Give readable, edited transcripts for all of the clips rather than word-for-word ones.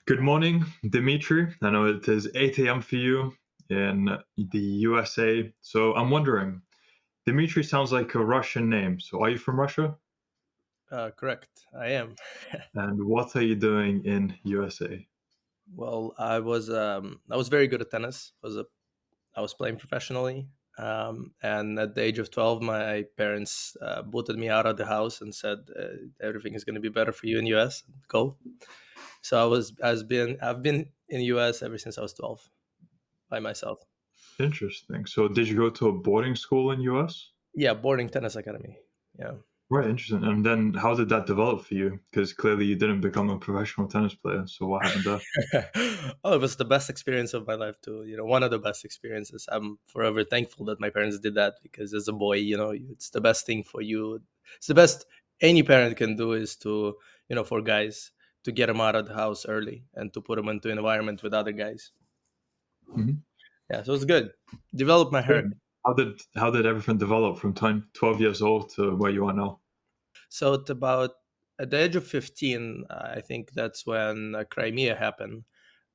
Good morning, Dmitry. I know it is 8 a.m. for you in the USA. So I'm wondering, Dmitry sounds like a Russian name. So are you from Russia? Correct. I am. And what are you doing in USA? Well, I was very good at tennis. I was playing professionally, and at the age of 12, my parents booted me out of the house and said everything is going to be better for you in US. Go. So I've been in US ever since I was 12 by myself. Interesting. So did you go to a boarding school in US? Yeah, boarding tennis academy. Yeah. Right, interesting. And then how did that develop for you? Because clearly you didn't become a professional tennis player. So what happened there? Oh, it was the best experience of my life too. One of the best experiences. I'm forever thankful that my parents did that because as a boy, it's the best thing for you. It's the best any parent can do is to, for guys to get them out of the house early and to put them into an environment with other guys. Mhm. Yeah, so it's good. Develop my Yeah. heart. How did everything develop from 12 years old to where you are now? So at the age of 15, I think that's when Crimea happened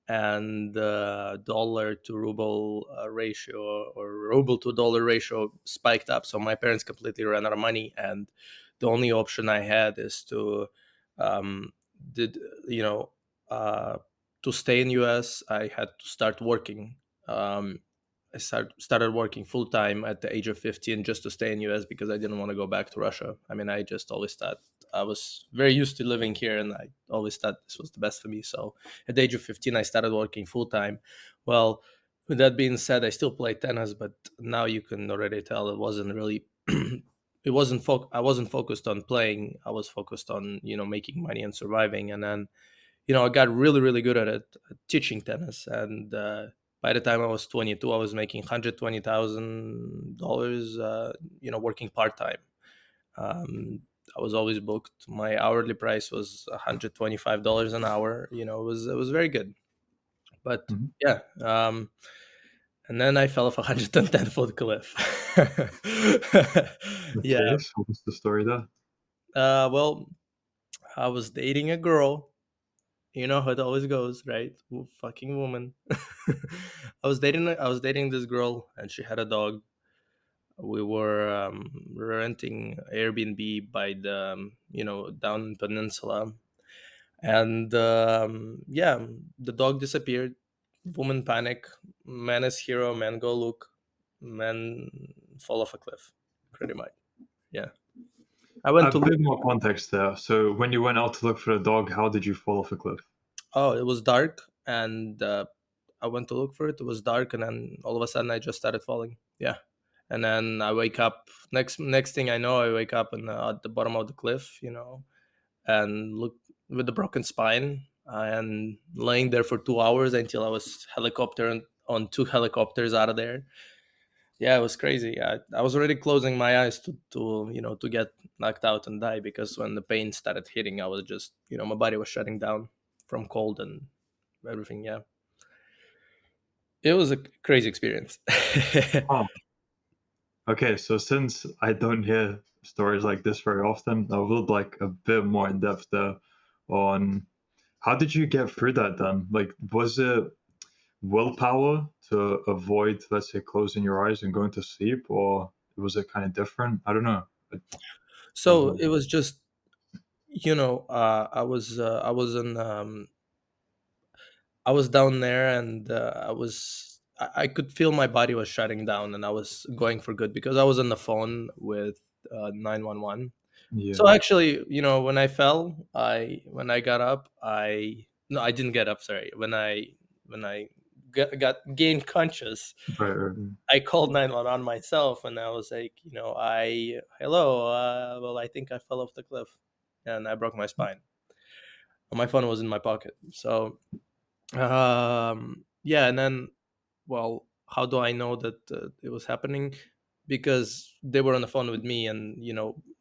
and the dollar to ruble ratio or ruble to dollar ratio spiked up. So my parents completely ran out of money, and the only option I had is to, um, did you know, uh, to stay in US. I had to start working. I started working full time at the age of 15 just to stay in US because I didn't want to go back to Russia. I mean, I just always thought I was very used to living here, and I always thought this was the best for me. So at the age of 15, I started working full time. Well, with that being said, I still play tennis, but now you can already tell it wasn't really. I wasn't focused on playing. I was focused on making money and surviving. And then I got really really good at teaching tennis. And by the time I was 22, I was making $120,000. Working part time. Um, I was always booked. My hourly price was $125 an hour. It was very good. But Mhm. yeah, and then I fell off a 110-foot cliff. Yeah. Okay, so what's the story there? Well, I was dating a girl. You know how it always goes, right? Fucking woman. I was dating this girl, and she had a dog. We were renting Airbnb by the down peninsula, and yeah, the dog disappeared. Woman panic. Man is hero. Man go look. Man fall off a cliff. Pretty much. Yeah. I went A to look. bit more context there. So when you went out to look for a dog, how did you fall off a cliff? Oh, it was dark, and I went to look for it. It was dark, and then all of a sudden, I just started falling. Yeah, and then I wake up. Next thing I know, I wake up at the bottom of the cliff. And look with the broken spine and laying there for 2 hours until I was helicopter on two helicopters out of there. Yeah, it was crazy. I was already closing my eyes to get knocked out and die because when the pain started hitting, I was just my body was shutting down from cold and everything. Yeah, it was a crazy experience. Oh, okay. So since I don't hear stories like this very often, I would like a bit more in depth there on how did you get through that then? Like, was it willpower to avoid, let's say, closing your eyes and going to sleep, or was it kind of different? I don't know. So it was just I was down there, and I could feel my body was shutting down, and I was going for good because I was on the phone with 911. So Yeah. actually, when I fell, when I got up, I no, I didn't get up. Sorry, when I got gained conscious, Right, right, right. I called 911 myself, and I was like, hello, well, I think I fell off the cliff, and I broke my spine. My phone was in my pocket, so yeah, and then, well, how do I know that it was happening? Because they were on the phone with me, and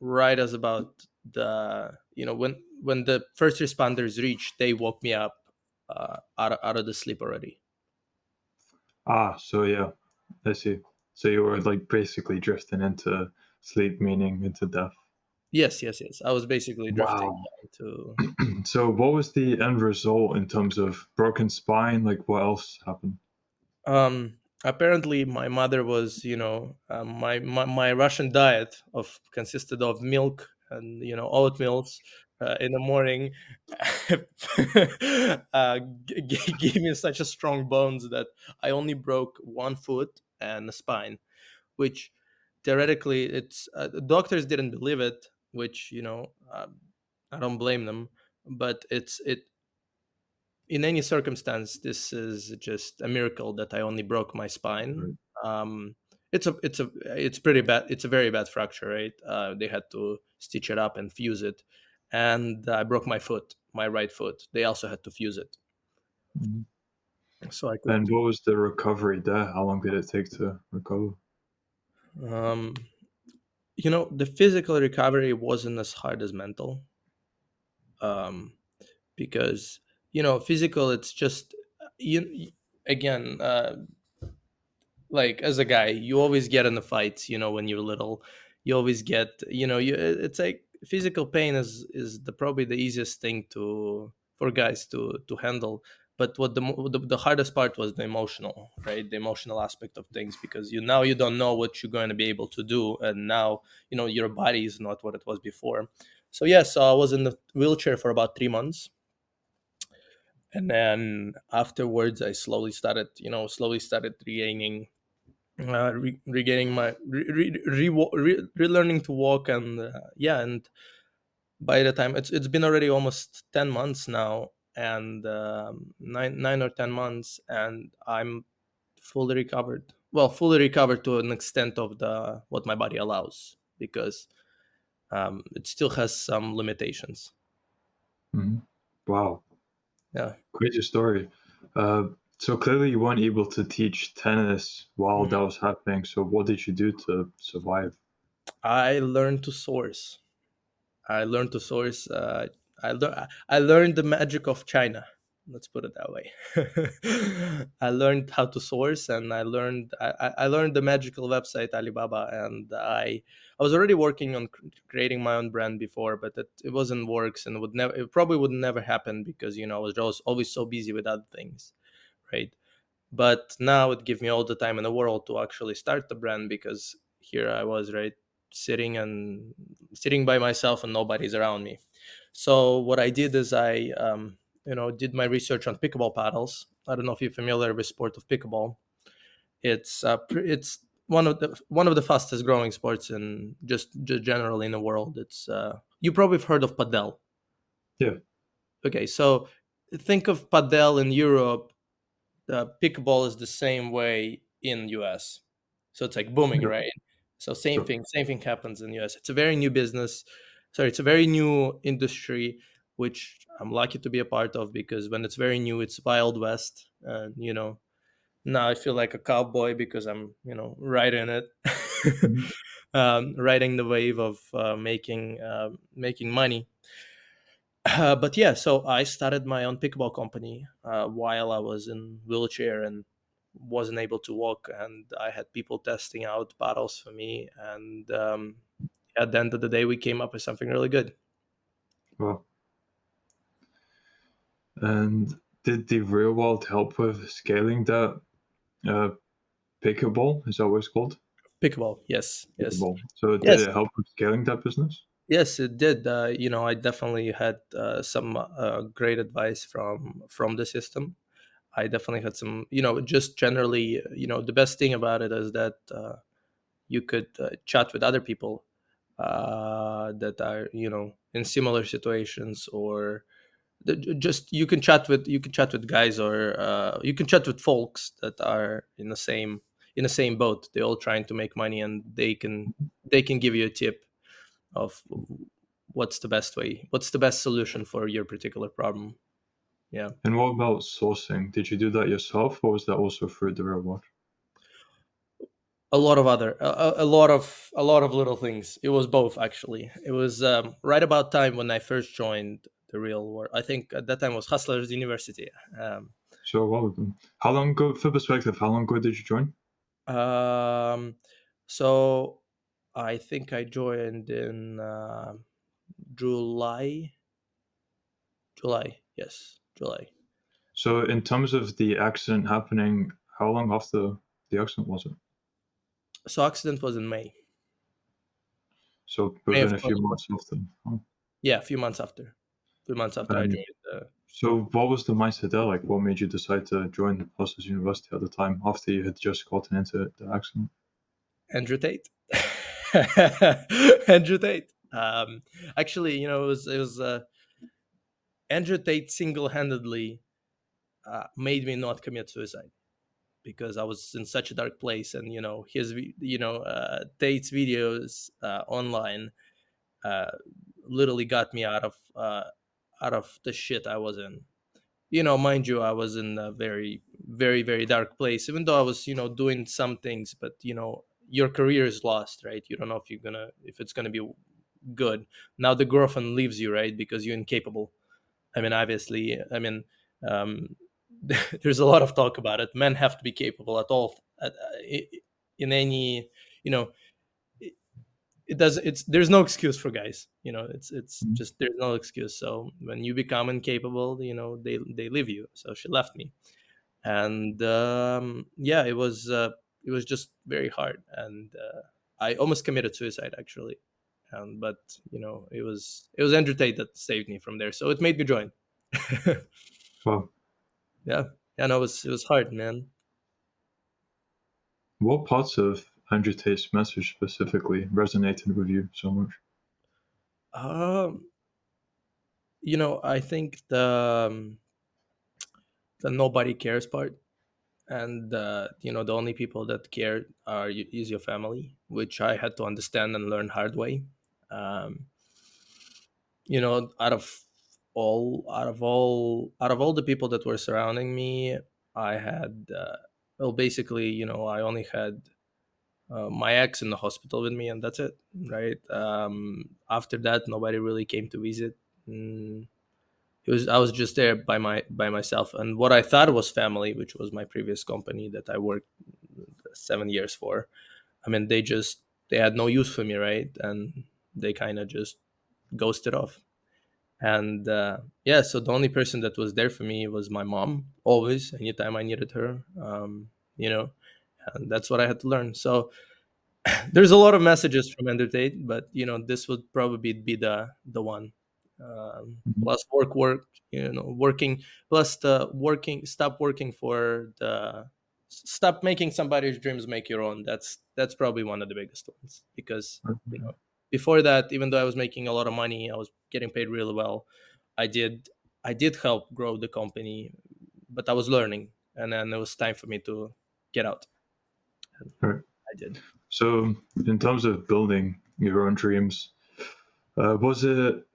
right as about when the first responders reached, they woke me up out of the sleep already. Ah, so yeah, I see. So you were like basically drifting into sleep, meaning into death. Yes, yes, yes. I was basically drifting Wow. down to. So what was the end result in terms of broken spine? Like what else happened? Apparently, my mother was, my Russian diet of consisted of milk and oatmeals in the morning. Gave me such a strong bones that I only broke one foot and the spine, which theoretically it's the doctors didn't believe it, which I don't blame them, but it in any circumstance, this is just a miracle that I only broke my spine. Right. Um, it's pretty bad. It's a very bad fracture, right? They had to stitch it up and fuse it, and I broke my foot, my right foot. They also had to fuse it, Mhm. so I could. And what was the recovery there? How long did it take to recover? Um, the physical recovery wasn't as hard as mental, um, because physical. It's just you again. Like as a guy you always get in the fights, when you're little. You always get, it's like physical pain is probably the easiest thing to for guys to handle. But what the hardest part was the emotional, right? The emotional aspect of things, because you don't know what you're going to be able to do, and now your body is not what it was before. So yes, so I was in the wheelchair for about 3 months, and then afterwards I slowly started regaining, regaining my relearning to walk. And yeah, and by the time it's been already almost 10 months now, and 9 or 10 months, and I'm fully recovered, well, fully recovered to an extent of the what my body allows, because it still has some limitations. Mhm. Wow, Yeah. crazy story. Uh, so clearly you weren't able to teach tennis while that was happening. So what did you do to survive? I learned to source. I learned to source. I learned the magic of China. Let's put it that way. I learned how to source, and I learned the magical website Alibaba, and I was already working on creating my own brand before, but it wasn't works, and it probably would never happen, because I was always so busy with other things, right? But now it gives me all the time in the world to actually start the brand, because here I was, right, sitting by myself and nobody's around me. So what I did is I did my research on pickleball paddles. I don't know if you're familiar with sport of pickleball. It's one of the fastest growing sports in just generally in the world. It's you probably have heard of padel. Yeah, Okay, so think of padel in Europe. Pickleball is the same way in US. So it's like booming, yeah, right? So sure. same thing happens in US. It's a very new business. Sorry, it's a very new industry, which I'm lucky to be a part of, because when it's very new, it's wild west. And now I feel like a cowboy, because I'm right in it, Mhm. riding the wave of making money. But yeah, so I started my own pickleball company while I was in wheelchair and wasn't able to walk, and I had people testing out paddles for me, and at the end of the day, we came up with something really good. Well, and did the real world help with scaling that uh, pickleball? Is that what it's called? Pickleball, yes, yes, Pickleball. So did yes, it help with scaling that business? yes, it did. I definitely had some great advice from the system. I definitely had some, just generally, the best thing about it is that you could chat with other people that are in similar situations, or just you can chat with guys, or you can chat with folks that are in the same boat. They're all trying to make money, and they can give you a tip of what's the best solution for your particular problem. Yeah. And what about sourcing? Did you do that yourself, or was that also through the real world? A lot of other a lot of little things. It was both, actually. It was right about time when I first joined the real world. I think at that time was Hustlers University. um, So well, how long ago, for perspective, how long ago did you join? um, so I think I joined in July. July, yes, July. So in terms of the accident happening, how long after the accident was it? So accident was in May. So May of within a few 2020. months after. Oh. Yeah, a few months after. A few months after I And joined. so what was the mindset there? Like what made you decide to join the Process University at the time after you had just gotten into the accident? Andrew Tate. Andrew Tate. Actually, it was Andrew Tate single-handedly made me not commit suicide because I was in such a dark place, and Tate's videos online uh, literally got me out of the shit I was in. Mind you, I was in a very, very, very dark place. Even though I was, doing some things, but your career is lost, right? You don't know if it's gonna be good. Now the girlfriend leaves you, right? Because you're incapable. I mean, obviously, um, there's a lot of talk about it. Men have to be capable at all, in any, you know, it, it does. It's there's no excuse for guys. It's Mhm. just there's no excuse. So when you become incapable, they leave you. So she left me, and yeah, it was just very hard, and I almost committed suicide actually. But it was Andrew Tate that saved me from there, so it made me join. Well, Yeah, yeah, no, it was hard, man. what parts of Andrew Tate's message specifically resonated with you so much? Um, I think the nobody cares part, and the only people that care is your family, which I had to understand and learn hard way. Um, out of all the people that were surrounding me, I had well, basically, I only had my ex in the hospital with me, and that's it, right? After that, nobody really came to visit. mm, I was just there by myself, and what I thought was family, which was my previous company that I worked 7 years for. I mean, they had no use for me, right? And they kind of just ghosted off. And yeah, so the only person that was there for me was my mom, always, anytime I needed her. You know, and that's what I had to learn. So there's a lot of messages from Ender Tate, but this would probably be the one. Mhm. Plus work, working. Plus the working. Stop working for the. Stop making somebody's dreams make your own. That's probably one of the biggest ones because you know before that, even though I was making a lot of money, I was getting paid really well. I did I did help grow the company, but I was learning, and then it was time for me to get out. And Right. I did. So, in terms of building your own dreams, was it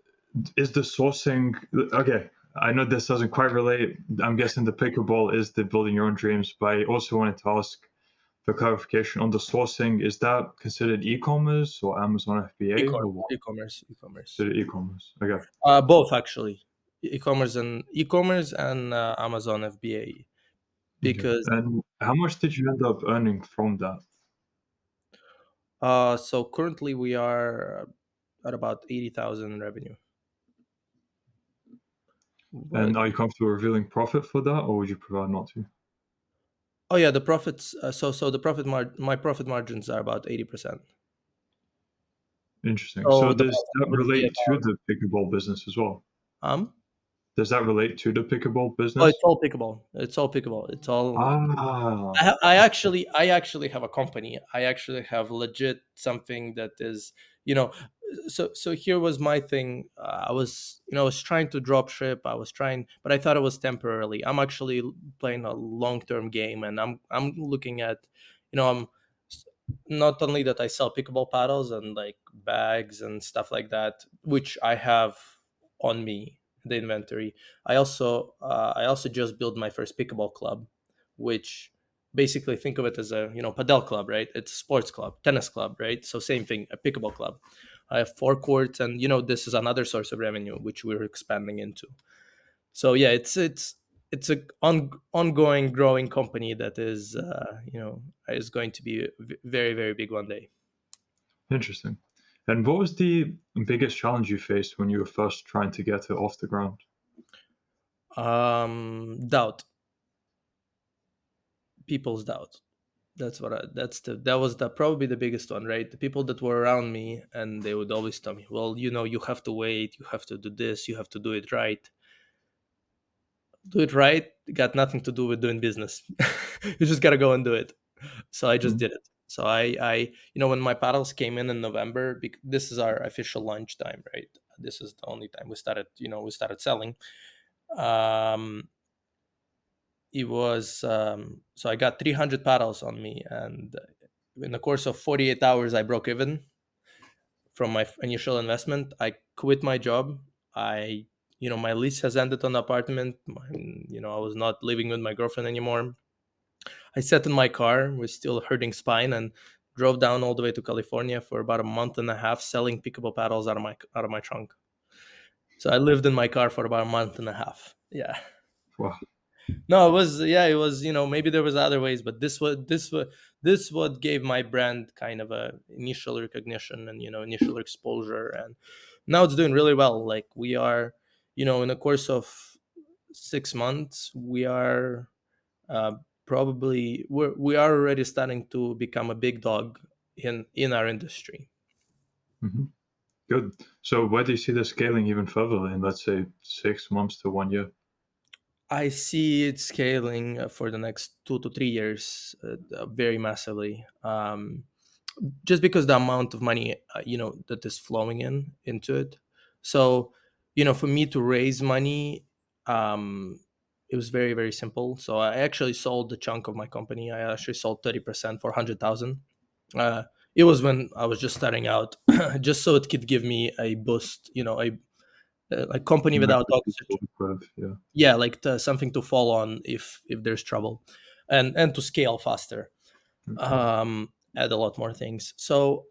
is the sourcing okay? I know this doesn't quite relate. I'm guessing the pickleball is the building your own dreams, but I also wanted to ask for clarification on the sourcing. Is that considered e-commerce or Amazon FBA or E-commerce, what? e-commerce, e-commerce. Considered e-commerce. Okay. Both actually, e-commerce and Amazon FBA. Okay. Because And how much did you end up earning from that? so currently we are at about 80,000 in revenue. And But are you comfortable revealing profit for that, or would you prefer not to? oh yeah, the profits. So the my profit margins are about 80%. Interesting. So So the does profit that would be relate to about the pickleball business as well? um. Does that relate to the pickleball Oh, it's business? all pickable. It's all pickable. It's all. Ah, I actually have a company. I actually have legit something that is, you know. So here was my thing. I was trying to drop ship. I was trying, but I thought it was temporarily. I'm actually playing a long term game, and I'm looking at, I'm not only that I sell pickable paddles and like bags and stuff like that, which I have on me the inventory. I also just built my first pickleball club, which basically think of it as a padel club, right? It's a sports club, tennis club, right? So same thing, a pickleball club. I have 4 courts, and this is another source of revenue which we're expanding into. So yeah, it's a ongoing growing company that is is going to be very, very big one day. Interesting. And what was the biggest challenge you faced when you were first trying to get it off the ground? Doubt, people's doubt. That was the probably the biggest one, right? The people that were around me, and they would always tell me, well, you have to wait, you have to do this, you have to do it right. Do it right got nothing to do with doing business. You just gotta go and do it. So I just Mhm. did it. So when my paddles came in November, this is our official launch time, right? This is the only time we started selling. um it was So I got 300 paddles on me, and in the course of 48 hours I broke even from my initial investment. I quit my job. I My lease has ended on the apartment. I was not living with my girlfriend anymore. I sat in my car with still hurting spine and drove down all the way to California for about a month and a half selling pickable paddles out of my trunk. So I lived in my car for about a month and a half. Yeah. Wow. No, it was, maybe there was other ways, but this what gave my brand kind of a initial recognition and initial exposure, and now it's doing really well. Like we are, in the course of 6 months, we are uh, we are already starting to become a big dog in our industry. Hmm. Good. So where do you see the scaling even further in, let's say, 6 months to 1 year? I see it scaling for the next 2 to 3 years, very massively. Just because the amount of money that is flowing into it. So for me to raise money, um, it was very very simple. So I actually sold the chunk of my company. I actually sold 30% for 100,000. It was when I was just starting out, just so it could give me a boost, a company Some without equity to oxygen. work with, yeah. Yeah, like something to fall on if there's trouble, and to scale faster, add a lot more things. So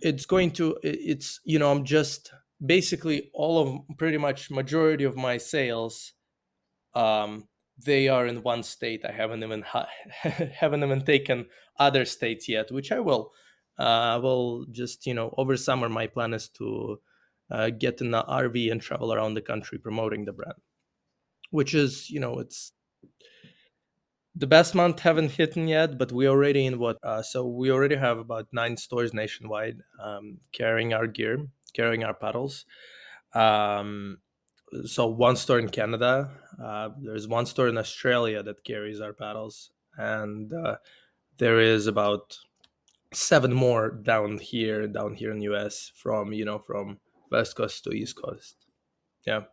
it's I'm just basically all of pretty much majority of my sales, um they are in one state. I haven't even haven't even taken other states yet, which I will just over summer. My plan is to get in an RV and travel around the country promoting the brand, which is it's the best month haven't hit yet, but we already in what? So we already have about 9 stores nationwide, carrying our gear, carrying our paddles. Um, so one store in Canada. There's one store in Australia that carries our paddles, and there is about 7 more down here in US, from West Coast to East Coast. Yeah.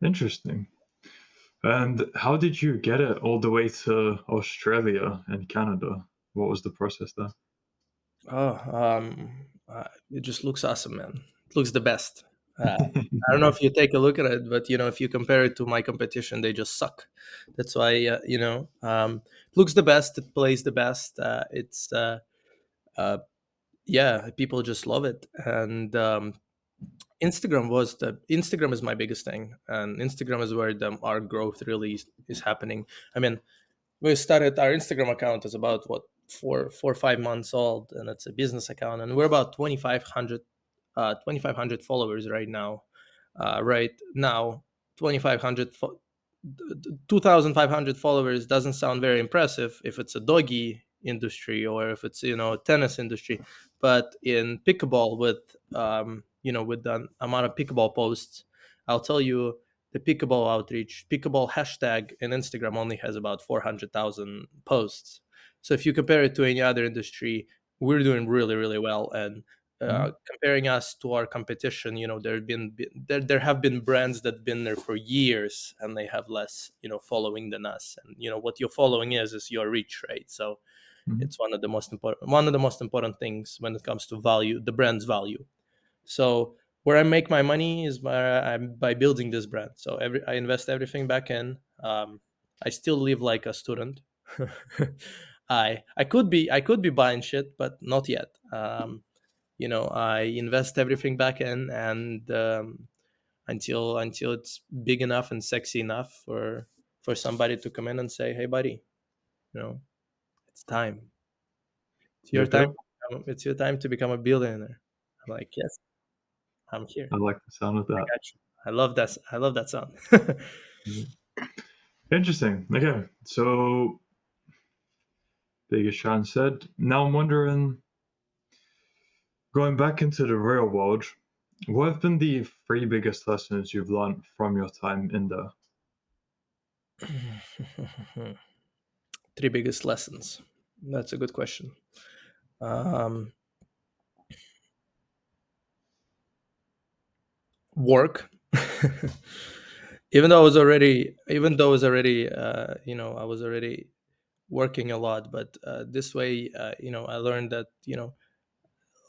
Interesting. And how did you get it all the way to Australia and Canada? What was the process there? Oh, it just looks awesome, man. It looks the best. I don't know if you take a look at it, but if you compare it to my competition, they just suck. That's why it looks the best. It plays the best. Uh, yeah, people just love it. And Instagram is my biggest thing, and Instagram is where our growth really is happening. I mean, we started our Instagram account is about what 4 or 5 months old, and it's a business account, and we're about 2,500 followers right now. Right now, 2,500 2,500 followers doesn't sound very impressive if it's a doggy industry or if it's tennis industry, but in pickleball with the amount of pickleball posts, I'll tell you the pickleball outreach, pickleball hashtag in Instagram only has about 400,000 posts. So if you compare it to any other industry, we're doing really really well. And Mhm. comparing us to our competition, there have been brands that been there for years and they have less following than us. And what your following is your reach, right? So Mhm. it's one of the most important things when it comes to value, the brand's value. So where I make my money is by building this brand. So I invest everything back in. I still live like a student. I could be buying shit, but not yet. I invest everything back in, and until it's big enough and sexy enough for somebody to come in and say, "Hey, buddy, you know, it's time. It's your You're time." there? It's your time to become a billionaire." I'm like, "Yes, I'm here. I like the sound of I that. got you." I love that. I love that sound. Mhm. Interesting. Okay, so Big Sean said. Now I'm wondering, going back into the real world, what have been the three biggest lessons you've learned from your time in there? Three biggest lessons. That's a good question. Um, Work. Even though I was already, I was already working a lot, but this way, I learned that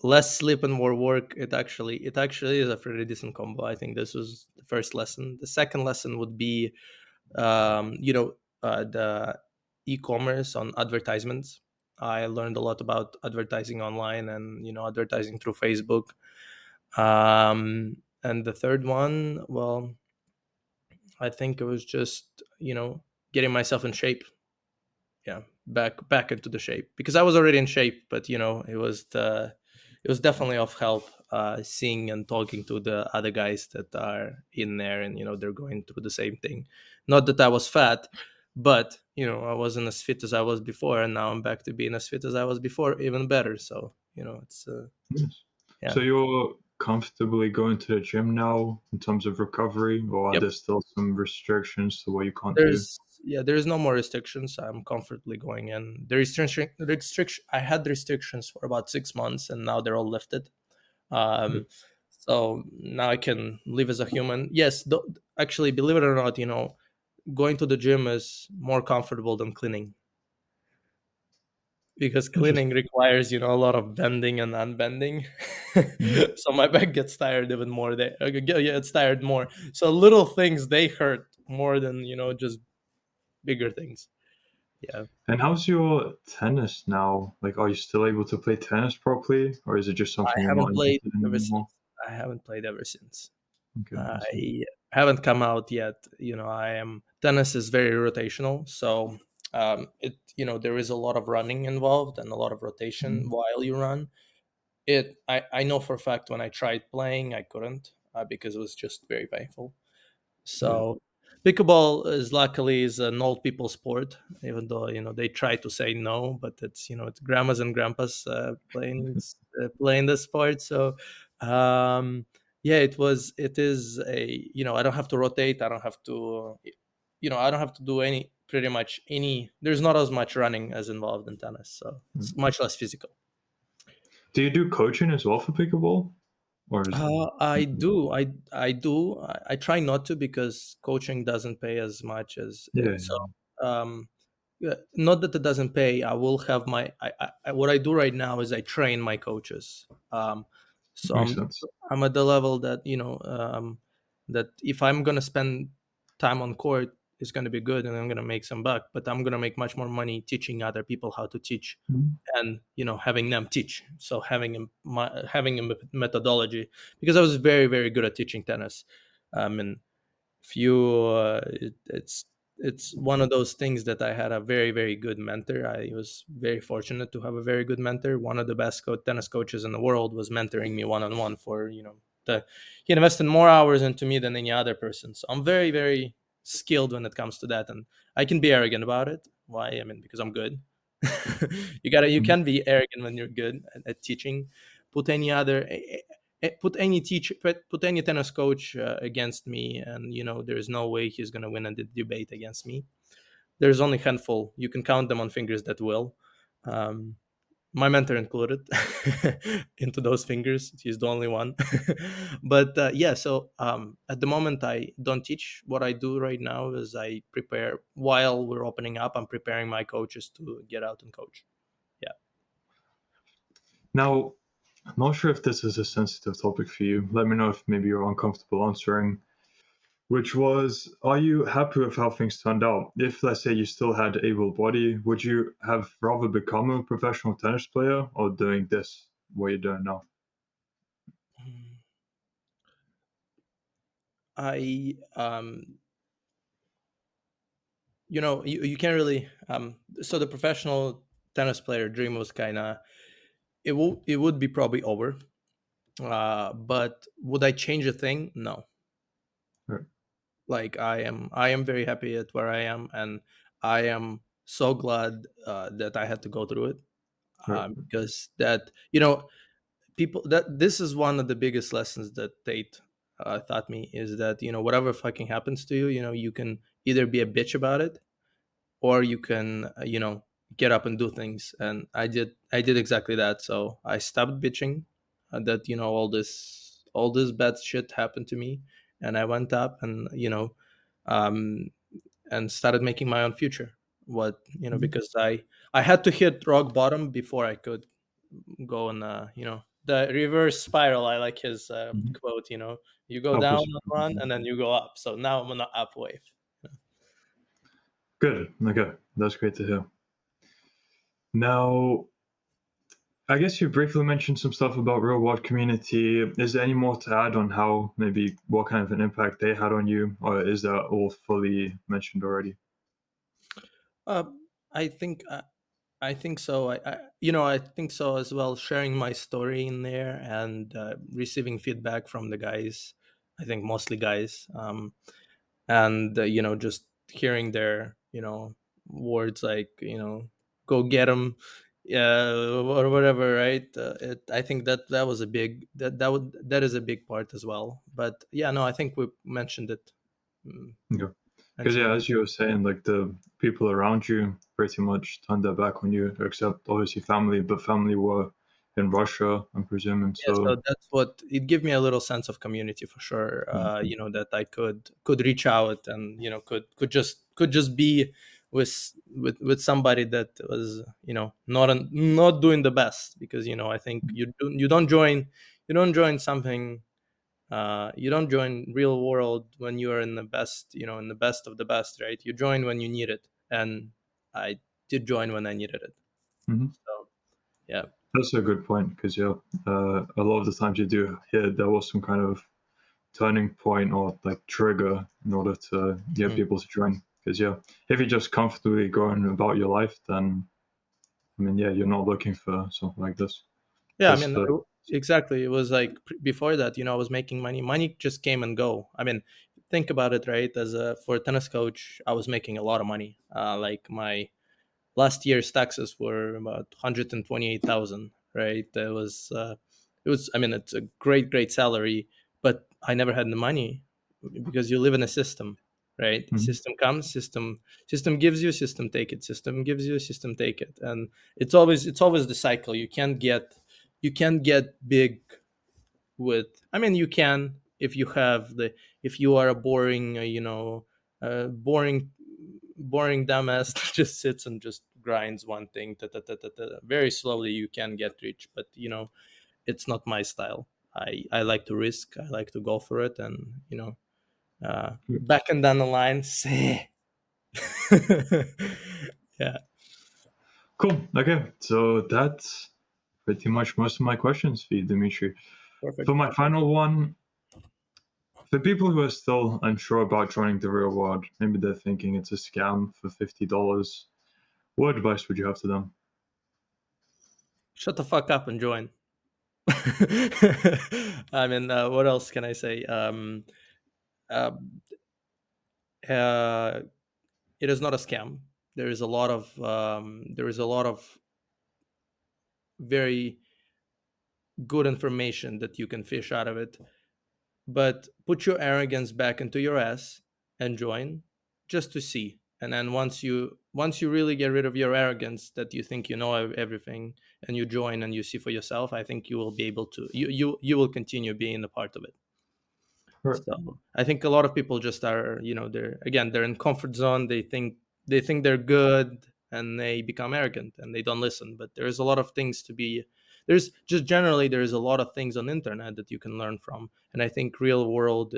less sleep and more work. It actually is a pretty decent combo. I think this was the first lesson. The second lesson would be, the e-commerce on advertisements. I learned a lot about advertising online and advertising through Facebook. And the third one, well, I think it was just getting myself in shape. Yeah, back into the shape, because I was already in shape, but it was definitely of help, seeing and talking to the other guys that are in there, and they're going through the same thing. Not that I was fat, but I wasn't as fit as I was before, and now I'm back to being as fit as I was before, even better. So it's Yes. yeah. So you're comfortably going to the gym now in terms of recovery, or are Yep. there still some restrictions to what you can't do? There's no more restrictions. I'm comfortably going in. The restriction I had restrictions for about 6 months, and now they're all lifted. Yeah. um so now I can live as a human. Yes, actually, believe it or not, going to the gym is more comfortable than cleaning, because cleaning Interesting. requires a lot of bending and unbending. Mhm. So my back gets tired even more. Yeah, it's tired more. So little things, they hurt more than just bigger things. Yeah. And how's your tennis now? Like, are you still able to play tennis properly, or is it just I something you're not haven't played interested in ever anymore? since. I haven't played ever since. Okay, I see. I haven't come out yet. Tennis is very rotational, so there is a lot of running involved and a lot of rotation Mhm. while you run. I know for a fact when I tried playing, I couldn't, because it was just very painful. Yeah. So pickleball is luckily is an old people sport, even though they try to say no, but it's grandmas and grandpas playing the sport. So yeah, it is a I don't have to rotate. I don't have to do any pretty much any. There's not as much running as involved in tennis, so it's Mm. much less physical. Do you do coaching as well for pickleball, or is I do. I do. I try not to, because coaching doesn't pay as much as yeah, it. So, um, yeah, not that it doesn't pay. I will have my. What I do right now is I train my coaches. So makes sense. I'm at the level that that if I'm gonna spend time on court, it's gonna be good, and I'm gonna make some buck. But I'm gonna make much more money teaching other people how to teach, Mhm. and having them teach. So having a methodology, because I was very very good at teaching tennis. And if you it's one of those things that I had a very very good mentor. I was very fortunate to have a very good mentor. One of the best tennis coaches in the world was mentoring me one on one for the he invested more hours into me than any other person. So I'm very very skilled when it comes to that, and I can be arrogant about it. Why? I mean, because I'm good. You Mhm. can be arrogant when you're good at teaching. Put any other put any teacher put any tennis coach against me, and there's no way he's going to win a debate against me. There's only handful, you can count them on fingers, that will. um, my mentor included into those fingers. He's the only one. But yeah, so at the moment I don't teach. What I do right now is I prepare while we're opening up. I'm preparing my coaches to get out and coach. Yeah. Now, I'm not sure if this is a sensitive topic for you. Let me know if maybe you're uncomfortable answering. Which was, are you happy with how things turned out? If, let's say, you still had able body, would you have rather become a professional tennis player or doing this, what you're doing now? I you can't really so the professional tennis player dream was kind of it would be probably over. But would I change a thing? No. Right. Like, I am very happy at where I am, and I am so glad that I had to go through it, Right. because that, people, that this is one of the biggest lessons that Tate taught me, is that, whatever fucking happens to you, you can either be a bitch about it, or you can, get up and do things. And I did exactly that. So I stopped bitching that, all this bad shit happened to me, and I went up and, um and started making my own future. What, Mhm. because I had to hit rock bottom before I could go on, the reverse spiral. I like his Mhm. quote, you go down Upwards. on one and then you go up. So now I'm on the up wave. Good. Okay, that's great to hear. Now, I guess you briefly mentioned some stuff about real world community. Is there any more to add on how maybe what kind of an impact they had on you, or is that all fully mentioned already? uh, I think I think so. I think so as well. Sharing my story in there, and receiving feedback from the guys. I think mostly guys, and just hearing their words, like, go get them, yeah, or whatever, right? I think that was a big that is a big part as well. But yeah, no, I think we mentioned it. mm, Yeah. Because Mentioned yeah, it. as you were saying, like the people around you pretty much turned their back on you, except obviously family, but family were in Russia, I'm presuming. Yeah, So so that's what it gave me, a little sense of community for sure. That I could reach out, and could just be with somebody that was, not doing the best, because I think you don't join something, you don't join real world when you are in the best, in the best of the best, right? You join when you need it, and I did join when I needed it. mhm. So yeah. That's a good point because yeah, a lot of the times you do hear there was some kind of turning point or like trigger in order to get Mm. people to join. Because yeah, if you're just comfortably going about your life, then I mean, yeah, you're not looking for something like this. Yeah, I Because mean, for exactly. It was like, before that, I was making money. Money just came and go. I mean, think about it, right? For a tennis coach, I was making a lot of money. Like, my last year's taxes were about 128,000, right? It was. I mean, it's a great salary, but I never had the money, because you live in a system, right? Mhm. System comes, system gives you, system take it, system gives you, system take it, and it's always the cycle. You can't get big with. I mean, you can, if you are a boring, boring dumbass that just sits and just grinds one thing, very slowly you can get rich. But it's not my style. I like to risk. I like to go for it, and back and down the line, say. Yeah, Cool. Okay, so that's pretty much most of my questions for you, Dmitry. For perfect. my final one, for people who are still unsure about joining the real world, maybe they're thinking it's a scam for $50. What advice would you have to them? Shut the fuck up and join. I mean, what else can I say? Uh, uh, it is not a scam. There is a lot of very good information that you can fish out of it. But put your arrogance back into your ass and join, just to see. And then once you really get rid of your arrogance, that you think you know everything, and you join and you see for yourself, I think you will be able to, you will continue being a part of it. Right. So I think a lot of people just are, they're in comfort zone. They think they're good, and they become arrogant, and they don't listen. But there's a lot of things to be. There's a lot of things on the internet that you can learn from, and I think real world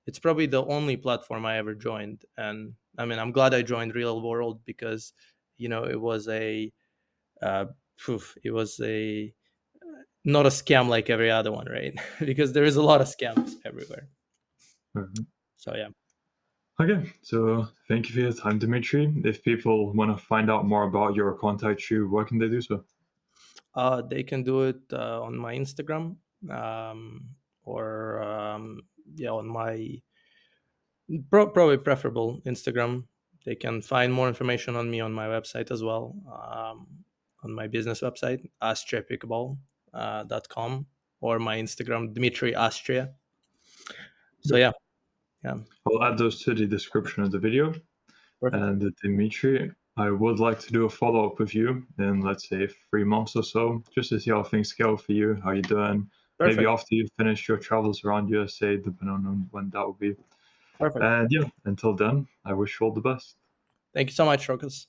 it's probably the only platform I ever joined. And I mean, I'm glad I joined real world, because it was uh, it was a not a scam like every other one, right? Because there is a lot of scams everywhere. Mhm. So yeah. Okay, so thank you for your time, Dimitri. If people want to find out more about your contact you, where can they do so? They can do it on my Instagram, or yeah, on my probably preferable Instagram. They can find more information on me on my website as well, on my business website, astriapickleball.com, or my Instagram, Dmitry Astria. So Yep. yeah, yeah, I'll add those to the description of the video. perfect, And Dimitri, I would like to do a follow up with you in, let's say, 3 months or so, just to see how things go for you, how you're doing. Maybe perfect, after you finish your travels around USA, depending on when that will be. perfect. And yeah, until then, I wish you all the best. Thank you so much, Rokas.